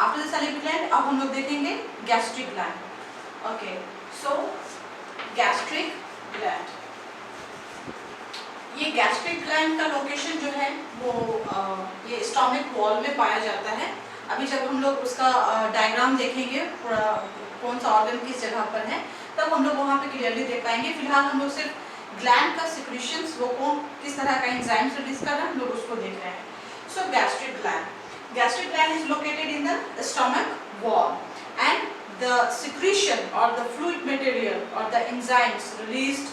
After the salivary gland अब हम लोग देखेंगे गैस्ट्रिक ग्लैंड। ओके, सो गैस्ट्रिक ग्लैंड, ये गैस्ट्रिक ग्लैंड का लोकेशन जो है वो ये स्टोमक वॉल में पाया जाता है। अभी जब हम लोग उसका डायग्राम देखेंगे कौन सा ऑर्गन किस जगह पर है, तब हम लोग वहाँ पे क्लियरली देख पाएंगे। फिलहाल हम लोग सिर्फ ग्लैंड का सिक्रीशंस, वो कौन किस तरह का एंजाइम्स रिलीज कर रहा है, हम लोग उसको देख रहे हैं। So gastric gland is located in the stomach wall and the secretion or the fluid material or the enzymes released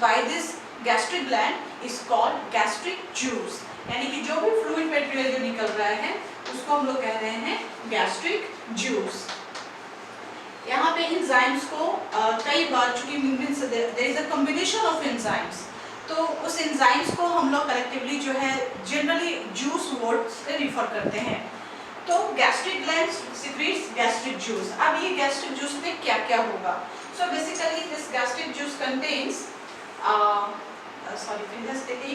by this gastric gland is called gastric juice। यानी कि जो भी fluid material जो निकल रहा है उसको हम लोग कह रहे हैं gastric juice। यहाँ पे enzymes को कई बार, चूंकि there is a combination of enzymes, तो उस enzymes को हम लोग collectively जो है generally juice word से refer करते हैं। तो gastric gland secretes gastric juice. अब ये गैस्ट्रिक जूस में क्या क्या होगा? So basically this gastric juice contains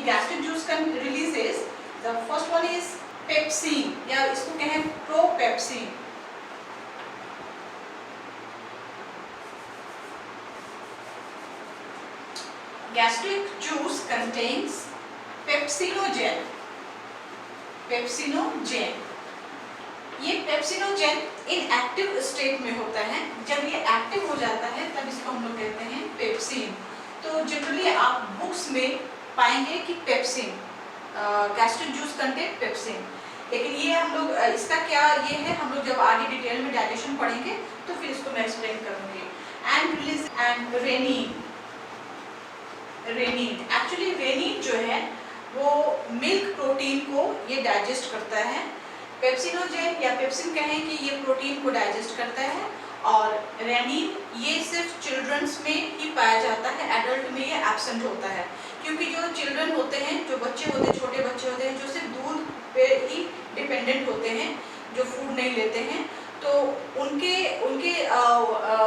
gastric juice releases, the first one is pepsin, या इसको कहें propepsin. Gastric juice contains pepsinogen. ये पेप्सिनोजेन इनएक्टिव स्टेट में होता है। जब ये एक्टिव हो जाता है तब इसको हम लोग कहते हैं पेप्सिन। तो जनरली आप बुक्स में पाएंगे कि pepsin, gastric juice contain pepsin, लेकिन ये हम लोग इसका क्या ये है, हम लोग जब आगे डिटेल में डाइजेशन पढ़ेंगे तो फिर इसको मैं एक्सप्लेन करूंगी। एंड रेनिन, एक्चुअली रेनिन जो है वो मिल्क प्रोटीन को ये डाइजेस्ट करता है। पेप्सिनोजेन या पेप्सिन कहें कि ये प्रोटीन को डाइजेस्ट करता है, और रेनिन ये सिर्फ चिल्ड्रंस में ही पाया जाता है, एडल्ट में ये एब्सेंट होता है। क्योंकि जो चिल्ड्रन होते हैं, जो बच्चे होते हैं, छोटे बच्चे होते हैं, जो सिर्फ दूध पे ही डिपेंडेंट होते हैं, जो फूड नहीं लेते हैं, तो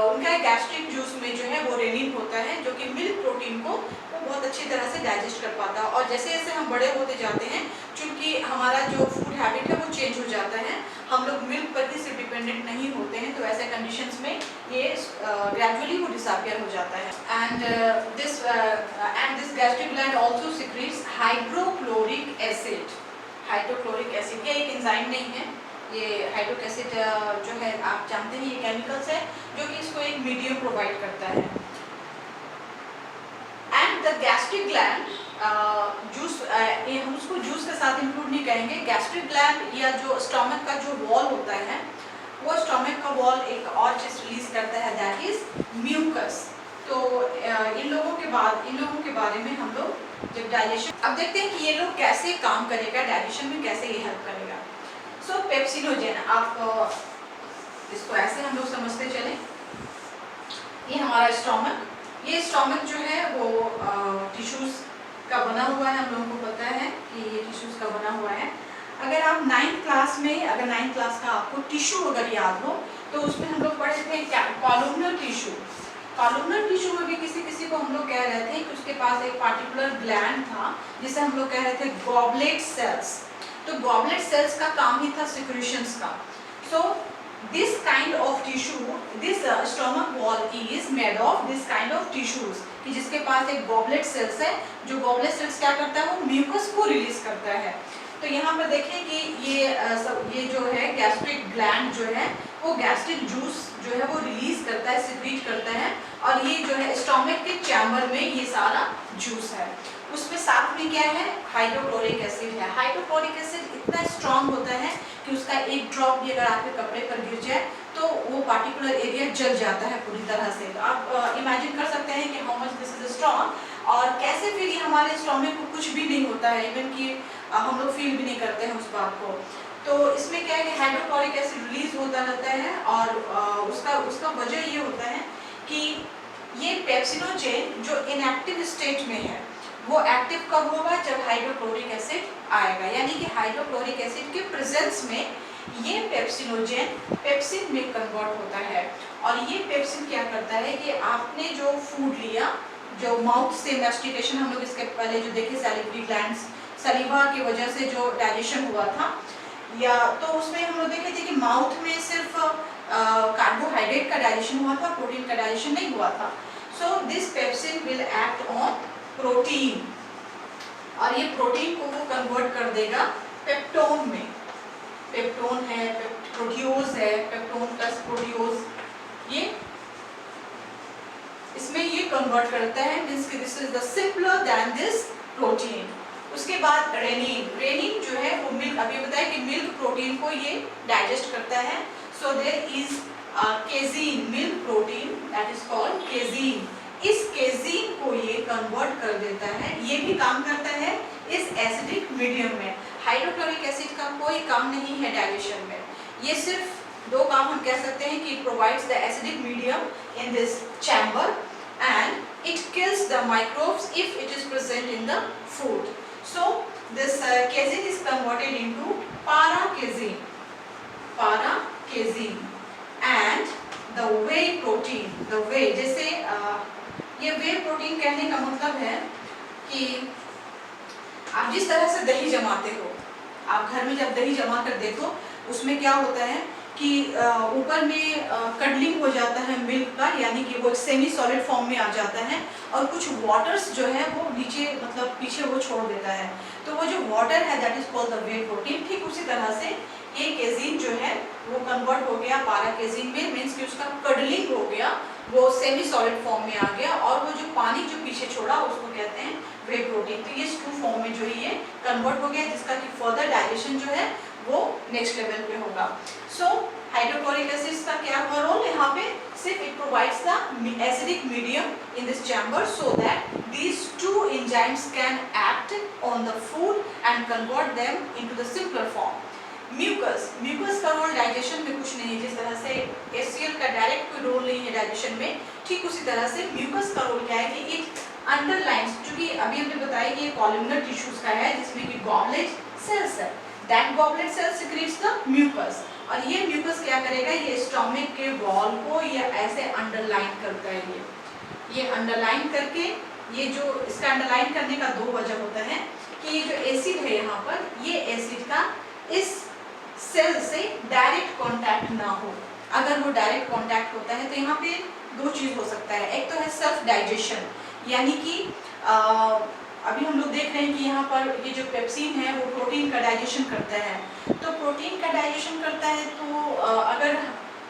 उनका गैस्ट्रिक जूस में जो है वो रेनिन होता है, जो कि मिल्क प्रोटीन को वो बहुत अच्छी तरह से डाइजेस्ट कर पाता है। और जैसे जैसे हम बड़े होते जाते हैं, चूँकि हमारा जो फूड हैबिट है वो चेंज हो जाता है, हम लोग मिल्क पर ही सिर्फ डिपेंडेंट नहीं होते हैं, तो ऐसे कंडीशंस में ये ग्रेजुअली वो डिसअपियर हो जाता है। And this gastric gland also secretes hydrochloric acid. Hydrochloric acid ये एक एंजाइम नहीं है, ये हाइड्रोक्लोरिक एसिड जो है आप जानते हैं ये केमिकल्स है जो कि इसको एक मीडियम प्रोवाइड करता है। And the gastric gland juice, हम उसको जूस के साथ इंक्लूड नहीं करेंगे। गैस्ट्रिक ग्लैंड या जो स्टोमक का जो वॉल होता है, वो स्टोमक का वॉल एक और चीज रिलीज करता है, दैट इज म्यूकस। तो इन लोगों के बारे में हम लोग जब डाइजेशन, अब देखते हैं कि ये लोग कैसे काम करेगा, डाइजेशन में कैसे ये हेल्प करेगा। सो पेप्सिनोजेन, आप इसको ऐसे हम लोग समझते चले, ये हमारा स्टोमक, ये स्टोमक जो है वो टिश्यूज का बना हुआ है। हम लोगों को पता है कि ये टिश्यूज का बना हुआ है। अगर आप 9th क्लास में, अगर 9th क्लास का आपको टिश्यू अगर याद हो, तो उसमें हम लोग पढ़े थे क्या, कॉलमनर टिश्यू। कॉलमनर टिश्यू में भी किसी को हम लोग कह रहे थे कि उसके पास एक पार्टिकुलर ग्लैंड था जिसे हम लोग कह रहे थे गॉबलेट सेल्स। तो गॉबलेट सेल्स का काम ही था सिक्रीशंस का। सो this kind of tissue, this stomach wall is made of this kind of tissues, कि जिसके पास एक गॉबलेट सेल्स है, जो गॉबलेट सेल्स क्या करता है, वो म्यूकस को रिलीज करता है। तो यहाँ पर देखें कि ये जो है गैस्ट्रिक ग्लैंड जो है वो गैस्ट्रिक जूस जो है वो रिलीज करता है, सिक्रीट करता है, और ये जो है स्टोमक के चैम्बर में ये सारा जूस है। उसमें साथ में क्या है, हाइड्रोक्लोरिक एसिड है। हाइड्रोक्लोरिक एसिड इतना स्ट्रॉन्ग होता है कि उसका एक ड्रॉप भी अगर आपके कपड़े पर गिर जाए तो वो पार्टिकुलर एरिया जल जाता है पूरी तरह से। तो आप इमेजिन कर सकते हैं कि how much this is strong, और कैसे फिर ये हमारे स्टोमक को कुछ भी नहीं होता है, इवन कि हम लोग फील भी नहीं करते हैं उस बात को। तो इसमें क्या है कि हाइड्रोक्लोरिक एसिड रिलीज होता रहता है, और उसका वजह ये होता है कि ये पेप्सिनोजेन जो इनएक्टिव स्टेट में है वो एक्टिव कब होगा, जब हाइड्रोक्लोरिक एसिड आएगा। यानी कि हाइड्रोक्लोरिक एसिड के प्रेजेंस में ये पेप्सिनोजेन पेप्सिन में कन्वर्ट होता है। और ये पेप्सिन क्या करता है कि आपने जो फूड लिया, जो माउथ से मैस्टिकेशन, हम लोग इसके पहले जो देखे सैलिवरी ग्लैंड्स, सलीवा की वजह से जो डाइजेशन हुआ था, या तो उसमें हम लोग देखे थे कि माउथ में सिर्फ कार्बोहाइड्रेट का डाइजेशन हुआ था, प्रोटीन का डाइजेशन नहीं हुआ था। So this pepsin will act on protein, और ये प्रोटीन को वो कन्वर्ट कर देगा पेप्टोन में। पेप्टोन है, प्रोटियोज है, पेप्टोन प्लस प्रोटियोज, ये इसमें ये कन्वर्ट करता है, मींस कि this is the simpler than this protein. उसके बाद रेनिन, रेनिन जो है वो मिल्क, अभी बताया कि मिल्क प्रोटीन को ये डाइजेस्ट करता है। So there is casein, milk protein that is called casein. इस केजीन को ये कन्वर्ट कर देता है, ये भी काम करता है इस एसिडिक मीडियम में। हाइड्रोक्लोरिक एसिड का कोई काम नहीं है डाइजेशन में, ये सिर्फ दो काम हम कह सकते हैं कि it provides the acidic medium in this chamber and it kills the microbes if it is present in the food. So this casein is converted into para-casein, para-casein and the whey protein, the whey, जैसे ये whey protein कहने का मतलब है कि आप जिस तरह से दही जमाते हो, आप घर में जब दही जमा कर देखो उसमें क्या होता है कि ऊपर में कडलिंग हो जाता है मिल्क का, यानी कि वो सेमी सॉलिड फॉर्म में आ जाता है, और कुछ वाटर्स जो है वो नीचे मतलब पीछे वो छोड़ देता है। तो वो जो वाटर है that is called the way protein. ठीक उसी तरह से ये केजीन जो है वो कन्वर्ट हो गया पारा केजीन में, मीन्स कि उसका कडलिंग हो गया, वो सेमी सॉलिड फॉर्म में आ गया, और वो जो पानी जो पीछे छोड़ा उसको कहते हैं वे प्रोटीन। तो ये स्टू फॉर्म में जो ये कन्वर्ट हो गया, जिसका कि फर्दर डाइजेशन जो है वो नेक्स्ट लेवल पे होगा। सो हाइड्रोक्लोरिक एसिड का क्या हुआ रोल यहाँ पे, सिर्फ it provides the acidic medium in this chamber so that these two enzymes can act on the food and convert them into the simpler form. Mucus, mucus का role digestion में कुछ नहीं है, जिस तरह से HCl का डायरेक्ट कोई रोल नहीं है डाइजेशन में, ठीक उसी तरह से म्यूकस का रोल क्या है कि इट अंडरलाइंस, क्योंकि अभी हमने बताया कि ये कॉलमनर टिश्यूज का है जिसमें कि गॉबलेट सेल्स है, that goblet cell secretes the mucus, और ये म्यूकस क्या करेगा, ये स्टोमक के वॉल को ये ऐसे अंडरलाइन करता है, ये अंडरलाइन करके, ये जो इसका अंडरलाइन करने का दो वजह होता है कि ये जो एसिड है यहाँ पर, ये एसिड का इस सेल से डायरेक्ट कांटेक्ट ना हो। अगर वो डायरेक्ट कांटेक्ट होता है तो यहाँ पे दो चीज हो सकता है, एक तो है सेल्फ डाइजेशन, यानी कि अभी हम लोग देख रहे हैं कि यहाँ पर ये जो पेप्सिन है वो प्रोटीन का डाइजेशन करता है, तो प्रोटीन का डाइजेशन करता है तो अगर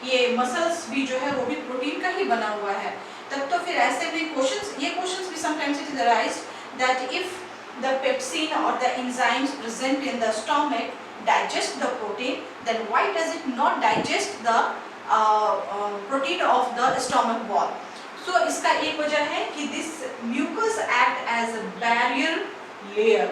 ये मसल्स भी जो है वो भी प्रोटीन का ही बना हुआ है, तब तो फिर ऐसे में क्वेश्चंस भी sometimes it is arised that if the pepsin or the enzymes present in the stomach digest the protein, then why does it not digest the protein of the stomach wall? So इसका एक वजह है कि this mucus act as a barrier layer,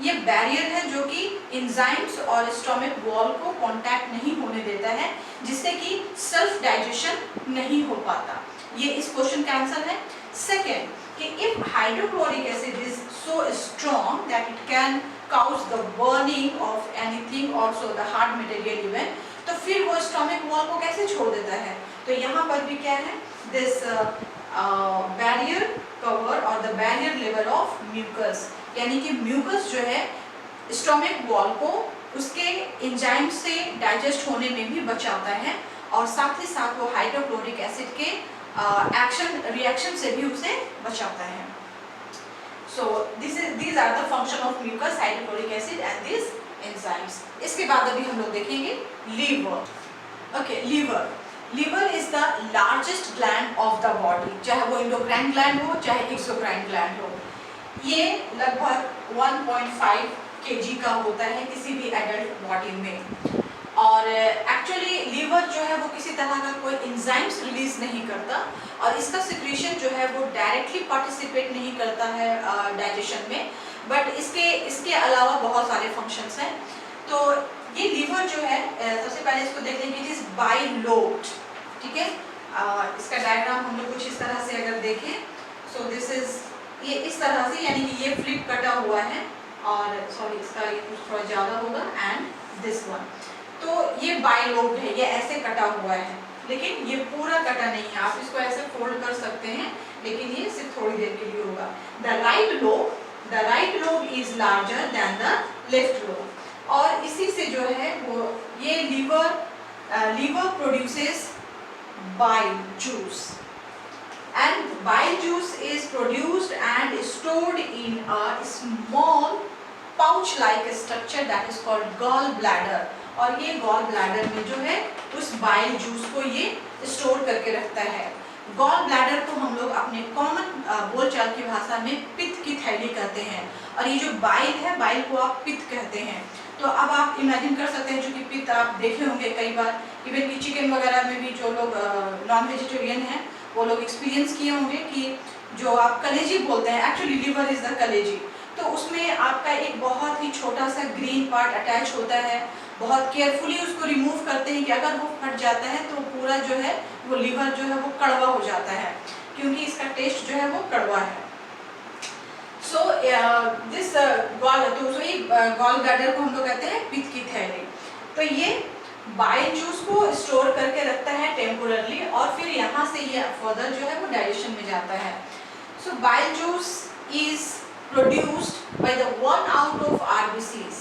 ये barrier है जो कि enzymes और stomach wall को कांटेक्ट नहीं होने देता है, जिससे कि सेल्फ डाइजेशन नहीं हो पाता। ये इस क्वेश्चन का आंसर है। सेकेंड कि if hydrochloric acid is so strong that it can cause the burning of anything, also the hard material even, तो फिर वो स्टोमक वॉल को कैसे छोड़ देता है, तो यहाँ पर भी क्या है, दिस बैरियर कवर और the barrier level of mucus, यानी कि म्यूकस जो है स्टोमक वॉल को उसके एंजाइम से डाइजेस्ट होने में भी बचाता है, और साथ ही साथ वो हाइड्रोक्लोरिक एसिड के एक्शन रिएक्शन से भी उसे बचाता है। So these are the function of mucus, hydrochloric acid and these enzymes. इसके बाद अभी हम लोग देखेंगे liver. Okay, liver is the largest gland of the body, चाहे वो endocrine gland हो चाहे exocrine gland हो, ये लगभग 1.5 kg का होता है किसी भी एडल्ट बॉडी में, और एक्चुअली लीवर जो है वो किसी तरह का कोई एंजाइम्स रिलीज नहीं करता, और इसका सिक्रीशन जो है वो डायरेक्टली पार्टिसिपेट नहीं करता है डाइजेशन में, बट इसके अलावा बहुत सारे फंक्शंस हैं। तो ये लीवर जो है सबसे पहले इसको देख लेंगे, इट इज बाइलोब्ड, ठीक है। इसका डायग्राम हम लोग कुछ इस तरह से अगर देखें, सो दिस इज ये इस तरह से, यानी कि ये फ्लिप कटा हुआ है, और सॉरी इसका ये कुछ थोड़ा ज़्यादा होगा, एंड दिस वन, तो ये बाइलोब है, ये ऐसे कटा हुआ है, लेकिन ये पूरा कटा नहीं है, आप इसको ऐसे फोल्ड कर सकते हैं, लेकिन ये सिर्फ थोड़ी देर के लिए होगा। The right lobe is larger than the left lobe, और इसी से जो है वो ये liver produces bile juice, and bile juice is produced and stored in a small pouch like structure that is called gall bladder, और ये gall bladder में जो है उस बाइल जूस को ये स्टोर करके रखता है। गॉल ब्लैडर को हम लोग अपने कॉमन बोलचाल की भाषा में पित्त की थैली कहते हैं, और ये जो बाइल है, बाइल को आप पित्त कहते हैं। तो अब आप इमेजिन कर सकते हैं, जो कि पित्त आप देखे होंगे कई बार, इवन कि चिकन वगैरह में भी जो लोग नॉन वेजिटेरियन हैं वो लोग एक्सपीरियंस किए होंगे कि जो आप कलेजी बोलते हैं, एक्चुअली लिवर इज द कलेजी, तो उसमें आपका एक बहुत ही छोटा सा ग्रीन पार्ट अटैच होता है। बहुत केयरफुली उसको रिमूव करते हैं कि अगर वो फट जाता है तो पूरा जो है वो लिवर जो है वो कड़वा हो जाता है, क्योंकि इसका टेस्ट जो है वो कड़वा है। सो दिस गॉल ब्लैडर को हम लोग कहते हैं पित्त की थैली। तो ये बाइल जूस को स्टोर करके रखता है टेम्पोरली, और फिर यहाँ से ये फर्दर जो है वो डाइजेशन में जाता है। So bile juice is produced by the worn out of RBCs.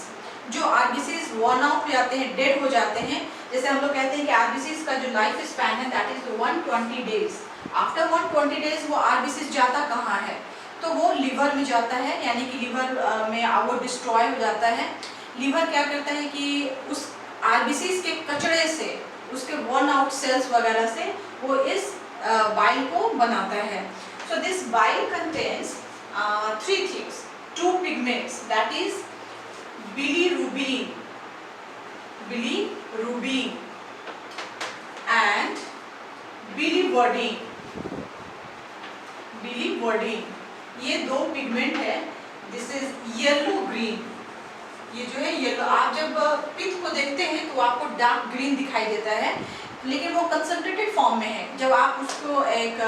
जो आरबीसीज वर्न आउट हो जाते हैं, डेड हो जाते हैं, जैसे हम लोग कहते हैं कि आरबीसीज का जो लाइफ स्पैन है that is 120 days. After 120 days वो आरबीसीज जाता कहाँ है, तो वो लिवर में जाता है, यानी कि लिवर में वो डिस्ट्रॉय हो जाता है। लिवर क्या करता है कि उस आरबीसीज के कचड़े से, उसके वर्न आउट सेल्स वगैरह से वो इस बाइल को बनाता है। So this bile contains 3 things, 2 pigments, that is bilirubin and biliverdin। ये 2 पिगमेंट है। This is yellow green. ये जो है येलो, आप जब पित्त को देखते हैं तो आपको डार्क ग्रीन दिखाई देता है, लेकिन वो कंसंट्रेटेड फॉर्म में है। जब आप उसको एक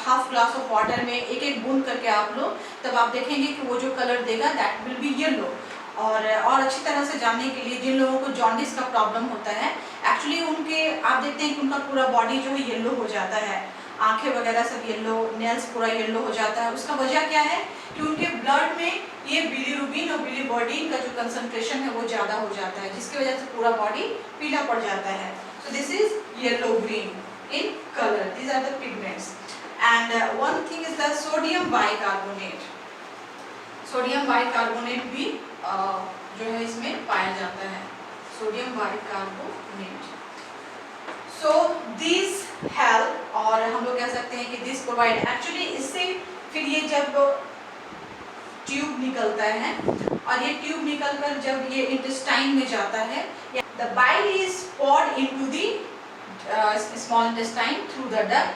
हाफ ग्लास ऑफ वाटर में एक एक बूंद करके आप लो, तब आप देखेंगे कि वो जो कलर देगा दैट विल बी येलो। और अच्छी तरह से जानने के लिए, जिन लोगों को जॉन्डिस का प्रॉब्लम होता है, एक्चुअली उनके आप देखते हैं कि उनका पूरा बॉडी जो है येलो हो जाता है, आंखें वगैरह सब येलो, नेल्स पूरा येलो हो जाता है। उसका वजह क्या है कि उनके ब्लड में ये बिलिरुबिन और बिलिवर्डिन का जो कंसंट्रेशन है वो ज़्यादा हो जाता है, जिसकी वजह से पूरा बॉडी पीला पड़ जाता है। So this is yellow green in colour, these are the pigments. And one thing is the sodium bicarbonate. Sodium bicarbonate भी जो है इसमें पाया जाता है, sodium bicarbonate. So this help, और हम लोग कह सकते हैं कि दिस प्रोवाइड, एक्चुअली इससे फिर ये जब ट्यूब निकलता है, और ये ट्यूब निकलकर जब ये इंटेस्टाइन में जाता है, the bile is poured into the small intestine through the duct.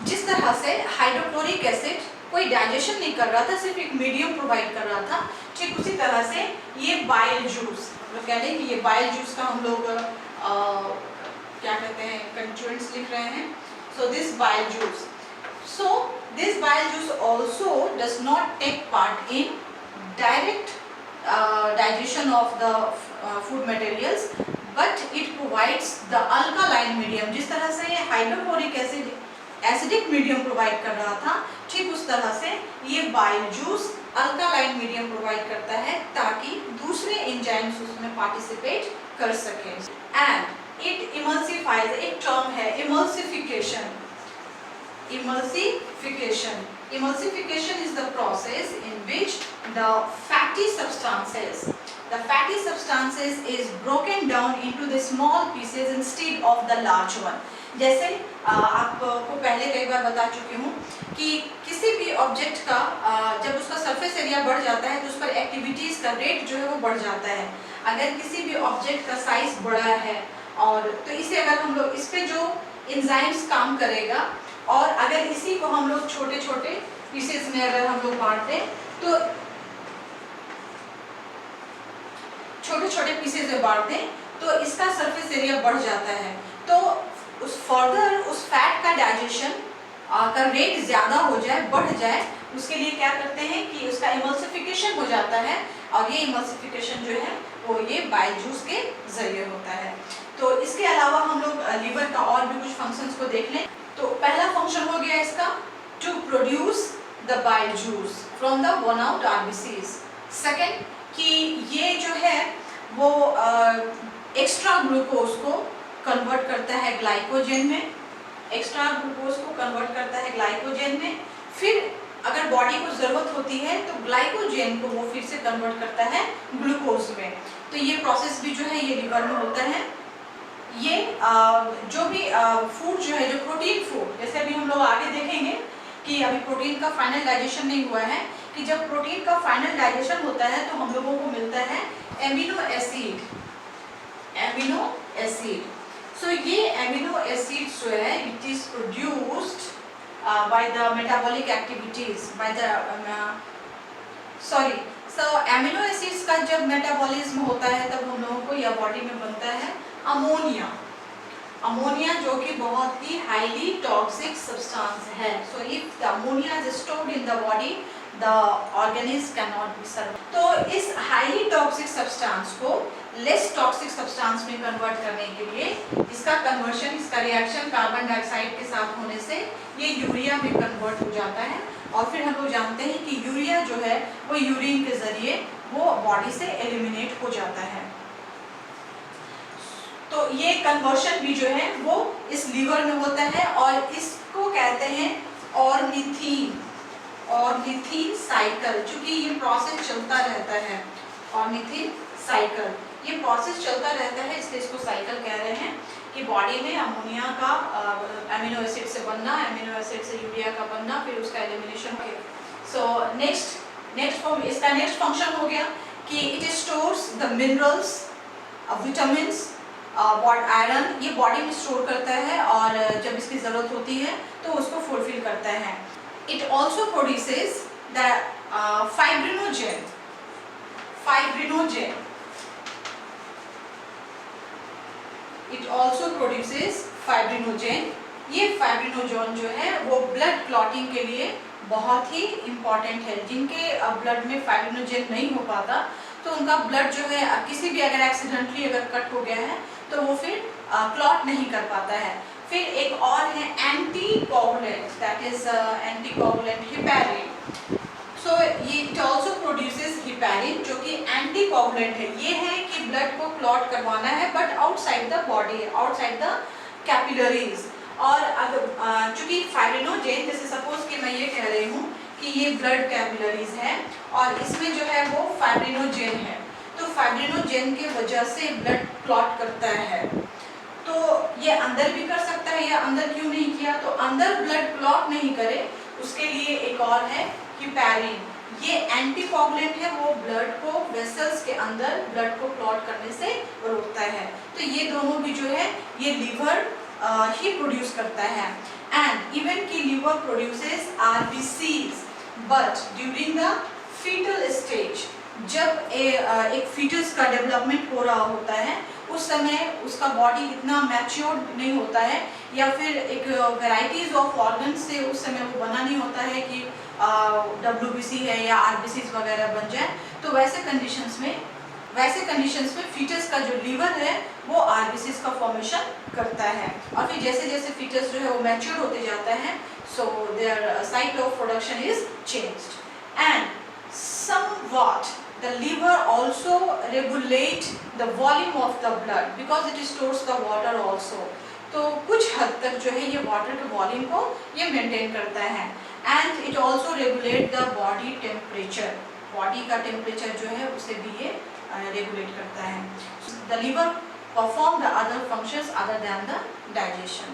जिस तरह से हाइड्रोक्लोरिक एसिड कोई डाइजेशन नहीं कर रहा था, सिर्फ एक मीडियम प्रोवाइड कर रहा था, ठीक उसी तरह से ये बाइल जूस, मतलब कह लें कि ये बाइल जूस का हम लोग क्या कहते हैं, कंस्टिट्यूएंट्स लिख रहे हैं। So this bile juice, so this bile juice also does not take part in direct digestion of the food materials, but it provides the alkaline medium। जिस तरह से ये hydrochloric acid acidic medium provide कर रहा था, ठीक उस तरह से ये bile juice alkaline medium provide करता है, ताकि दूसरे एंजाइम्स उसमें पार्टिसिपेट कर सकें। एंड इट इमल्सिफाइज, एक टर्म है emulsification. Emulsification is the process in which the fatty substances is broken down into the small pieces instead of the large one। जैसे आपको पहले कई बार बता चुकी हूँ कि किसी भी ऑब्जेक्ट का जब उसका सरफेस एरिया बढ़ जाता है तो उस पर एक्टिविटीज़ का रेट जो है वो बढ़ जाता है। अगर किसी भी ऑब्जेक्ट का साइज बड़ा है, और तो इसे अगर हम लोग इस पे जो एंजाइम्स काम करेगा, और अगर इसी को हम लोग छोटे छोटे पीसेस में अगर हम लोग बांट दें, तो छोटे छोटे पीसेस में बांट दें तो इसका सरफेस एरिया बढ़ जाता है। तो उस फर्दर उस फैट का डाइजेशन का रेट ज़्यादा हो जाए, बढ़ जाए, उसके लिए क्या करते हैं कि उसका इमल्सिफिकेशन हो जाता है, और ये इमल्सिफिकेशन जो है वो ये बाइल जूस के जरिए होता है। तो इसके अलावा हम लोग लीवर का और भी कुछ फंक्शंस को देख लें। तो पहला फंक्शन हो गया इसका, to produce the bile juice from the worn out RBCs. Second कि ये जो है वो एक्स्ट्रा ग्लूकोज को कन्वर्ट करता है ग्लाइकोजन में, एक्स्ट्रा ग्लूकोज को कन्वर्ट करता है ग्लाइकोजन में। फिर अगर बॉडी को ज़रूरत होती है तो ग्लाइकोजन को वो फिर से कन्वर्ट करता है ग्लूकोज में। तो ये प्रोसेस भी जो है ये लिवर में होता है। ये जो भी फूड जो है, जो प्रोटीन फूड, जैसे अभी हम लोग आगे देखेंगे कि अभी प्रोटीन का फाइनल डाइजेशन नहीं हुआ है, कि जब प्रोटीन का फाइनल डाइजेशन होता है तो हम लोगों को मिलता है एमिनो एसिड, एमिनो एसिड। सो ये एमिनो एसिड जो है it is produced by the metabolic activities, by the so amino acids का जब मेटाबॉलिज्म होता है तब हम लोगों को या बॉडी में बनता है अमोनिया। अमोनिया जो कि बहुत ही हाईली टॉक्सिक सब्सटेंस है। So if the ammonia is stored in the body the organism can not be survive. तो इस हाईली टॉक्सिक सब्सटेंस को लेस टॉक्सिक सब्सटेंस में कन्वर्ट करने के लिए इसका कन्वर्शन, इसका रिएक्शन कार्बन डाइऑक्साइड के साथ होने से ये यूरिया में कन्वर्ट हो जाता है। और फिर हम लोग जानते हैं कि यूरिया जो है वो यूरिन के जरिए वो बॉडी से एलिमिनेट हो जाता है। तो ये कन्वर्शन भी जो है वो इस लीवर में होता है और इसको कहते हैं ऑर्निथीन, ऑर्निथीन साइकिल। चूंकि ये प्रोसेस चलता रहता है, ऑर्निथीन साइकिल, ये प्रोसेस चलता रहता है इसलिए इसको साइकिल कह रहे हैं कि बॉडी में अमोनिया का एमिनो एसिड से बनना, एमिनो एसिड से यूरिया का बनना, फिर उसका एलिमिनेशन हो गया। सो नेक्स्ट इसका नेक्स्ट फंक्शन हो गया कि it stores the minerals, vitamins, iron, ये बॉडी में स्टोर करता है और जब इसकी ज़रूरत होती है तो उसको फुलफिल करता है। It also produces the fibrinogen, fibrinogen, it also produces fibrinogen. ये फाइब्रिनोजेन जो है वो ब्लड क्लॉटिंग के लिए बहुत ही इम्पॉर्टेंट है। जिनके ब्लड में फाइब्रिनोजेन नहीं हो पाता तो उनका ब्लड जो है किसी भी अगर एक्सीडेंटली अगर कट हो गया है तो वो फिर क्लॉट नहीं कर पाता है। फिर एक और है anticoagulant, that is anticoagulant heparin. So ये इट ऑल्सो प्रोड्यूसेस हिपैरिन जो कि एंटीकोगुलेंट है। ये है कि ब्लड को क्लॉट करवाना है but outside the body, outside the capillaries. और अगर चूंकि फाइब्रिनोजेन, जैसे सपोज कि मैं ये कह रही हूँ कि ये ब्लड कैपिलरीज है और इसमें जो है वो फाइब्रिनोजेन है, तो फाइब्रिनोजेन के वजह से ब्लड क्लॉट करता है। तो ये अंदर भी कर सकता है, या अंदर क्यों नहीं किया, तो अंदर ब्लड क्लॉट नहीं करे उसके लिए एक और है हिपैरिन। ये एंटीकोगुलेंट है, वो ब्लड को वेसल्स के अंदर ब्लड को क्लॉट करने से रोकता है। तो ये दोनों भी जो है ये लीवर ही प्रोड्यूस करता है। एंड इवन की liver produces RBCs, but during the fetal stage, जब एक फीटस का डेवलपमेंट हो रहा होता है उस समय उसका बॉडी इतना मैच्योर नहीं होता है, या फिर एक वेराइटीज ऑफ ऑर्गन से उस समय वो बना नहीं होता है कि WBC है या RBCs वगैरह बन जाए। तो वैसे कंडीशंस में फीटस का जो लीवर है वो RBCs का फॉर्मेशन करता है। और फिर जैसे जैसे फीटस जो है वो मैच्योर होते जाता है, so their site of production is changed. एंड somewhat the liver also regulate the volume of the blood because it stores the water also। तो कुछ हद तक जो है ये वाटर के वॉल्यूम को ये मेंटेन करता है। And it also regulate the body temperature, body का टेम्परेचर जो है उसे भी ये रेगुलेट करता है। The liver perform the other functions other than the digestion.